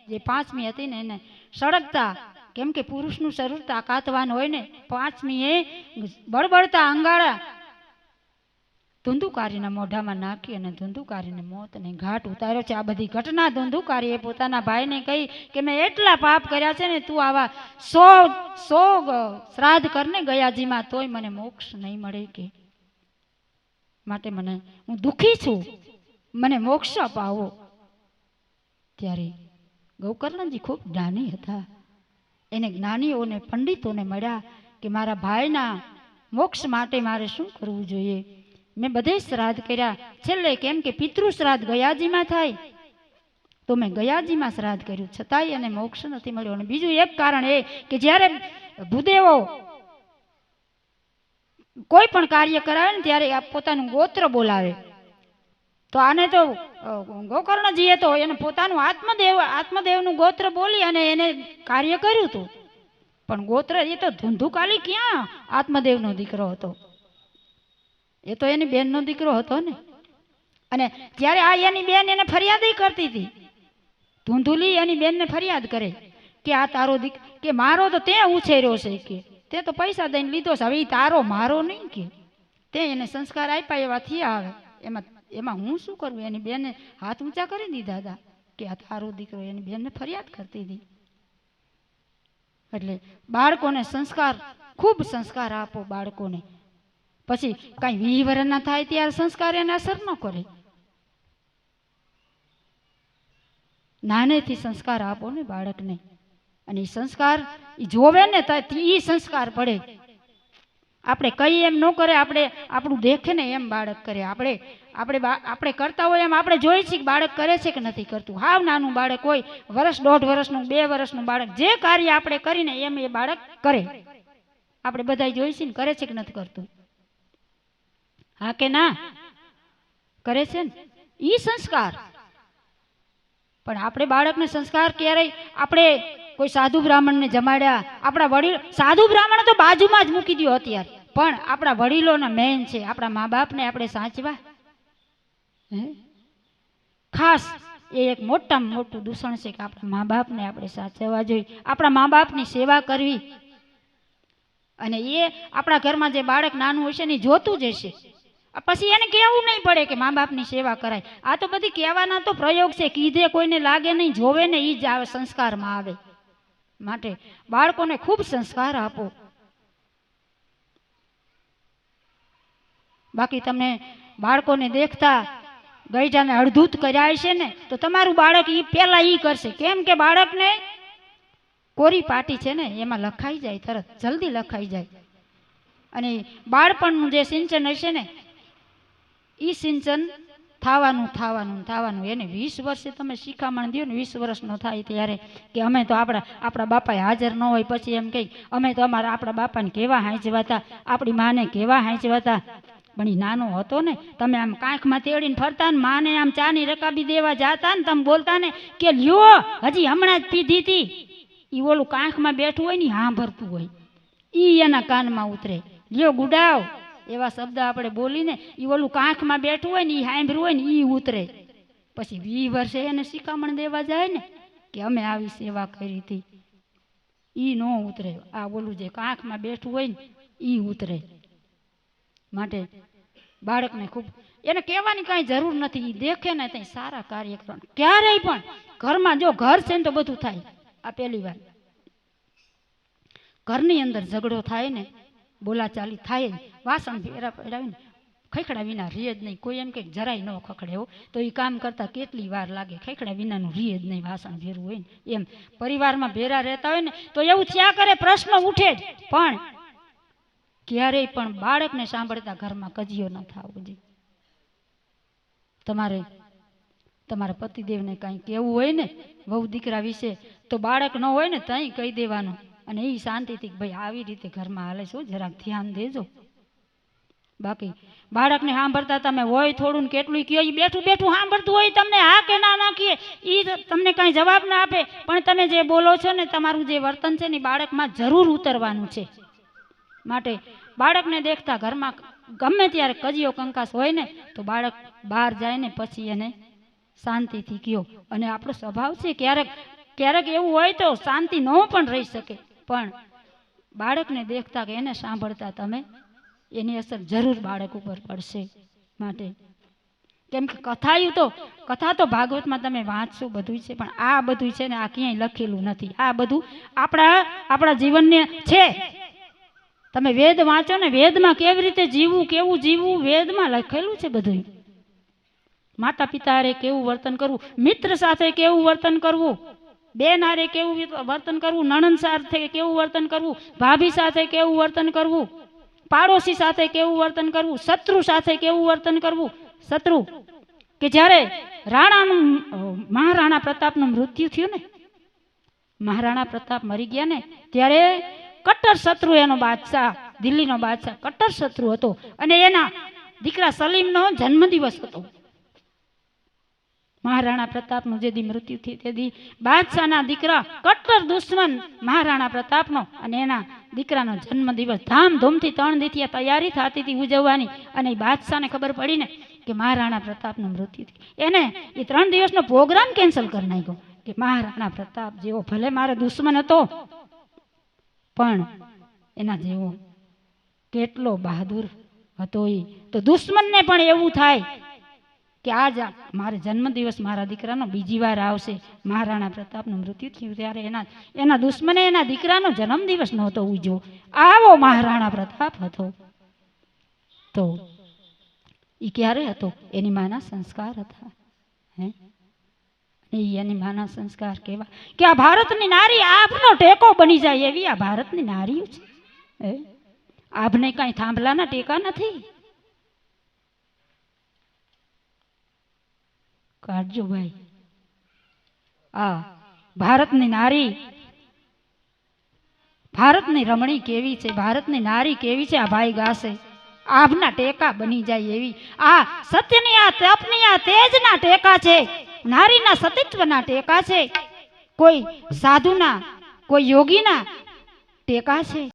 જે પાંચમી હતી ને એને સળગતા, કેમ કે પુરુષનું શરીર તાકાતવાન હોય ને, પાંચમી એ બળબળતા અંગાળા ધુંધુકારીના મોઢામાં નાખી અને ધુંધુકારીને મોતને ઘાટ ઉતાર્યો છે. આ બધી ઘટના ધુંધુકારીએ પોતાના ભાઈને કહી કે મેં એટલા પાપ કર્યા છે ને, તું આવા 100 શ્રાદ્ધ કરને ગયાજીમાં, તોય મને મોક્ષ નહીં મળે કે માટે હું દુઃખી છું, મને મોક્ષ અપાવો. ત્યારે ગોકર્ણજી ખૂબ જ્ઞાની હતા. એને જ્ઞાનીઓને પંડિતોને મળ્યા કે મારા ભાઈના મોક્ષ માટે મારે શું કરવું જોઈએ. મેં બધે શ્રાદ્ધ કર્યા, છેલ્લે કેમ કે પિતૃ શ્રાદ્ધ ગયાજીમાં થાય તો મેં ગયાજીમાં શ્રાદ્ધ કર્યું, છતાંય એને મોક્ષ નથી મળ્યો. અને બીજું એક કારણ એ કે જ્યારે ભૂદેવો કોઈ પણ કાર્ય કરાવે ને ત્યારે પોતાનું ગોત્ર બોલાવે. તો આને તો ગોકર્ણજીએ તો એને પોતાનું આત્મદેવનું ગોત્ર બોલી અને એને કાર્ય કર્યું હતું. પણ ગોત્ર એ તો ધુંધુકાલી ક્યાં આત્મદેવનો દીકરો હતો, એ તો એની બેનનો દીકરો હતો ને. અને ત્યારે આ એની બેન એને ફરિયાદ કરતી હતી. ધુંધુલી એની બેનને ફરિયાદ કરે કે આ તારો કે મારો તો તે ઉછેર્યો છે, કે તે તો પૈસા દઈને લીધો છે, હવે એ તારો મારો નહીં, કે તે એને સંસ્કાર આપ્યા એવા થયા, આવે એમાં હું શું કરું. એની બેને હાથ ઊંચા કરી દીધા હતા કે આ તારો દીકરો, એની બેનને ફરિયાદ કરતી હતી. એટલે બાળકોને સંસ્કાર, ખૂબ સંસ્કાર આપો બાળકોને. પછી કઈ 20 વર્ષના થાય ત્યારે સંસ્કાર એને અસર ન કરે. નાનેથી સંસ્કાર આપો ને બાળકને, અને એ સંસ્કાર જોવે ને એ સંસ્કાર પડે. આપણે કઈ એમ ન કરે, આપણે આપણું દેખે ને એમ બાળક કરે. આપણે કરતા હોય એમ આપણે જોઈ છીએ કે બાળક કરે છે કે નથી કરતું. હાવ નાનું બાળક હોય, 1 1.5 વર્ષનું 2 વર્ષનું બાળક, જે કાર્ય આપણે કરીને એમ એ બાળક કરે. આપણે બધા જોઈ છીએ ને કરે છે કે નથી કરતું. હા કે ના કરે છે ને, ઈ સંસ્કાર. પણ આપણે બાળકને સંસ્કાર ક્યારેય, આપણે કોઈ સાધુ બ્રાહ્મણને જમાડ્યા, આપણા વડીલ, સાધુ બ્રાહ્મણ તો બાજુમાં જ મૂકી દો અત્યારે, પણ આપણા વડીલોના મેન છે. આપણા મા બાપને આપણે સાચવા. ખાસ એ એક મોટામાં મોટું દૂષણ છે કે આપણા મા બાપને આપણે સાચવવા જોઈએ, આપણા મા બાપની સેવા કરવી. અને એ આપણા ઘરમાં જે બાળક નાનું હશે ને જોતું જ હશે, પછી એને કહેવું નહીં પડે કે મા બાપની સેવા કરાય. આ તો બધી કહેવાના તો પ્રયોગ છે, કીધે કોઈને લાગે નહીં, જોવે ને એ જ આવે, સંસ્કારમાં આવે. માટે બાળકોને ખૂબ સંસ્કાર આપો. બાકી તમને બાળકોને દેખતા ગઈઢાને અડધૂત કર્યા છે ને, તો તમારું બાળક પેલા ઈ કરશે. કેમ કે બાળકને કોરી પાટી છે ને એમાં લખાઈ જાય, તરત જલ્દી લખાઈ જાય. અને બાળપણનું જે સિંચન હશે ને, ઈ સિંચન થવાનું. એને 20 વર્ષે તમે શિખામણ દો ને, 20 વર્ષનો થાય ત્યારે કે અમે તો આપણા બાપા હાજર ન હોય, પછી એમ કહે અમે તો આપણા બાપાને કેવા હાંચવાતા, આપણી માને કેવા હાંચવાતા. પણ એ નાનો હતો ને, તમે આમ કાંખમાં તેડીને ફરતા ને, માને આમ ચાની રકાબી દેવા જાતા ને, તમે બોલતા ને કે લ્યો હજી હમણાં જ પીધી હતી, એ ઓલું કાંખમાં બેઠું હોય ને સાંભળતું હોય, ઈ એના કાનમાં ઉતરે. લ્યો ગુડાવ એવા શબ્દ આપણે બોલીને, એ ઓલું કાંખમાં બેઠું હોય ને એ સાંભળ્યું હોય ને એ ઉતરે. પછી 20 વર્ષે એને શિખામણ દેવા જાય ને કે અમે આવી સેવા કરી હતી, એ ન ઉતરે. આ ઓલું જે કાંખમાં બેઠું હોય ને એ ઉતરે. માટે બાળકને ખૂબ એને કહેવાની કાંઈ જરૂર નથી, એ દેખે ને ત્યાં સારા કાર્ય કરવાના. ક્યારેય પણ ઘરમાં, જો ઘર છે ને તો બધું થાય. આ પહેલી વાર ઘરની અંદર ઝઘડો થાય ને, બોલાચાલી થાય, વાસણ ફેરવીને ખખડા વિના રીએ જ નહીં. કોઈ એમ કે જરાય ન ખખડે હો, તો એ કામ કરતા કેટલી વાર લાગે. ખખડા વિનાનું રીએ જ નહીં, વાસણ ફેરવું હોય ને. એમ પરિવારમાં ભેરા રહેતા હોય ને તો એવું થયા કરે, પ્રશ્ન ઉઠે જ. પણ ક્યારેય પણ બાળકને સાંભળતા ઘરમાં કજિયો ન થવો જોઈએ. તમારા પતિદેવને કાંઈ કહેવું હોય ને વહુ દીકરા વિશે, તો બાળક ન હોય ને ત્યાં કહી દેવાનું. અને એ શાંતિથી ભાઈ આવી રીતે ઘરમાં હાલે છે, જરાક ધ્યાન દેજો. બાકી બાળકને સાંભળતા તમે હોય થોડું ને કેટલું કહો, એ બેઠું સાંભળતું હોય, તમને હા કે ના નાખીએ એ તમને કાંઈ જવાબ ના આપે. પણ તમે જે બોલો છો ને, તમારું જે વર્તન છે ને, બાળકમાં જરૂર ઉતરવાનું છે. માટે બાળકને દેખતા ઘરમાં ગમે ત્યારે કજિયો કંકાસ હોય ને તો બાળક બહાર જાય ને પછી એને શાંતિથી કહો. અને આપણો સ્વભાવ છે ક્યારેક ક્યારેક એવું હોય તો શાંતિ ન પણ રહી શકે, પણ બાળકને દેખતા કે એને સાંભળતા તમે એની અસર જરૂર બાળક ઉપર પડશે. માટે કેમ કે કથા તો ભાગવતમાં તમે વાંચશો બધું છે, પણ આ બધું છે ને આ ક્યાંય લખેલું નથી. આ બધું આપણા જીવનને છે. તમે વેદ વાંચો ને, વેદમાં કેવી રીતે જીવવું, કેવું જીવવું વેદમાં લખેલું છે બધું. માતા પિતા હારે કેવું વર્તન કરવું, મિત્ર સાથે કેવું વર્તન કરવું, બેન હારે કેવું વર્તન કરવું, નણંદ સાથે કેવું વર્તન કરવું, ભાભી સાથે કેવું વર્તન કરવું, પાડોશી સાથે કેવું વર્તન કરવું, શત્રુ સાથે કેવું વર્તન કરવું. શત્રુ કે જ્યારે મહારાણા પ્રતાપનું મૃત્યુ થયું ને, મહારાણા પ્રતાપ મરી ગયા ને, ત્યારે કટ્ટર શત્રુ એનો બાદશાહ, દિલ્હીનો બાદશાહ કટ્ટર શત્રુ હતો. અને એના દીકરા સલીમનો જન્મદિવસ હતો. મહારાણા પ્રતાપનું જે દી મૃત્યુ થયું તે દી બાદશાહના દીકરા કટ્ટર દુશ્મન મહારાણા પ્રતાપનો અને એના દીકરાનો જન્મદિવસ ધામધૂમથી 3 દીથી તૈયારી થતી હતી ઉજવવાની. અને બાદશાહને ખબર પડી ને કે મહારાણા પ્રતાપનું મૃત્યુ થયું, એને એ 3 દિવસનો પ્રોગ્રામ કેન્સલ કરી નાખ્યો કે મહારાણા પ્રતાપ જેવો ભલે મારો દુશ્મન હતો પણ એના જેવો કેટલો બહાદુર હતો. એ તો દુશ્મનને પણ એવું થાય કે આજ મારે જન્મદિવસ મારા દીકરાનો બીજી વાર આવશે. મહારાણા પ્રતાપનું મૃત્યુ થયું ત્યારે એના દુશ્મને એના દીકરાનો જન્મદિવસ નહોતો ઉજવ્યો. આવો મહારાણા પ્રતાપ હતો. તો એ ક્યારે હતો? એની માના સંસ્કાર હતા. એની માના સંસ્કાર કેવા કે આ ભારતની નારી આભનો ટેકો બની જાય એવી આ ભારતની નારી છે. આભને કઈ થાંભલાના ટેકા નથી. કાઢજો ભાઈ, આ ભારતની નારી, ભારતની રમણી કેવી છે, ભારતની નારી કેવી છે, આ ભાઈ ગાશે. આભના ટેકા બની જાય એવી આ સત્યની, આ તપની, આ તેજના ટેકા છે. નારીના સતીત્વના ટેકા છે. કોઈ સાધુના, કોઈ યોગીના ટેકા છે.